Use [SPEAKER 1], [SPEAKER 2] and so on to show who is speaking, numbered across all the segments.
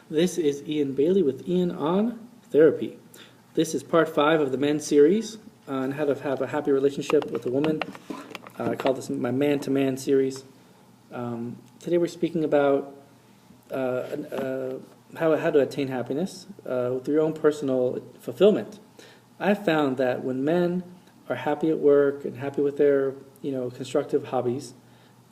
[SPEAKER 1] This is Ian Bailey with Ian on Therapy. This is part 5 of the men series on how to have a happy relationship with a woman. I call this my man-to-man series. Today we're speaking about how to attain happiness with your own personal fulfillment. I've found that when men are happy at work and happy with their constructive hobbies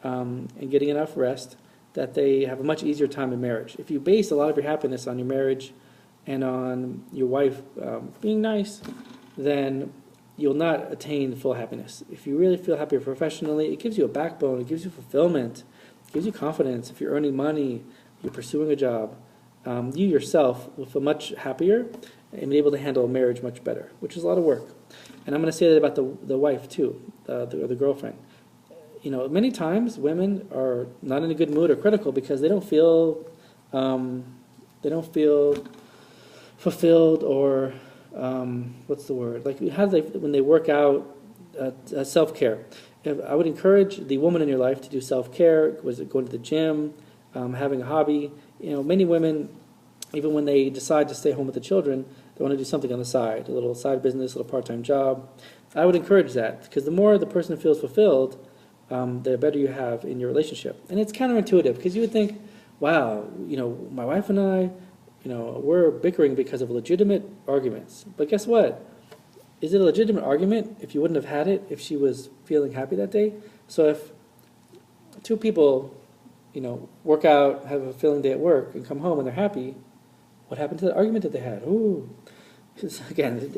[SPEAKER 1] and getting enough rest, that they have a much easier time in marriage. If you base a lot of your happiness on your marriage and on your wife being nice, then you'll not attain full happiness. If you really feel happy professionally, it gives you a backbone, it gives you fulfillment, it gives you confidence. If you're earning money, you're pursuing a job, you yourself will feel much happier and be able to handle a marriage much better, which is a lot of work. And I'm going to say that about the wife too, the girlfriend. Many times women are not in a good mood or critical because they don't feel fulfilled or what's the word? Like when they work out, self-care. I would encourage the woman in your life to do self-care. Was it going to the gym, having a hobby? Many women, even when they decide to stay home with the children, they want to do something on the side, a little side business, a little part-time job. I would encourage that because the more the person feels fulfilled, the better you have in your relationship. And it's counterintuitive because you would think, wow, my wife and I, we're bickering because of legitimate arguments. But guess what? Is it a legitimate argument if you wouldn't have had it if she was feeling happy that day? So if two people, work out, have a fulfilling day at work, and come home and they're happy, what happened to the argument that they had? Ooh. Again,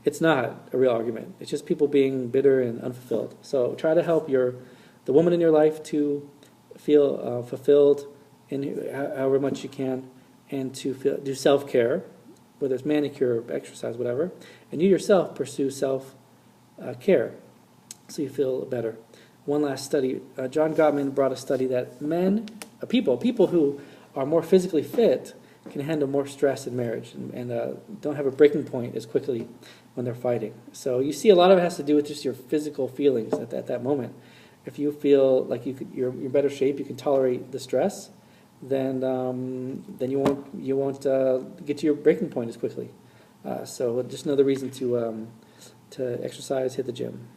[SPEAKER 1] it's not a real argument. It's just people being bitter and unfulfilled. So try to help the woman in your life to feel fulfilled in however much you can, and to do self-care, whether it's manicure, exercise, whatever. And you yourself pursue self-care so you feel better. One last study. John Gottman brought a study that people who are more physically fit can handle more stress in marriage and don't have a breaking point as quickly when they're fighting. So you see a lot of it has to do with just your physical feelings at that moment. If you feel like you're in better shape, you can tolerate the stress, then you won't get to your breaking point as quickly. So just another reason to exercise, hit the gym.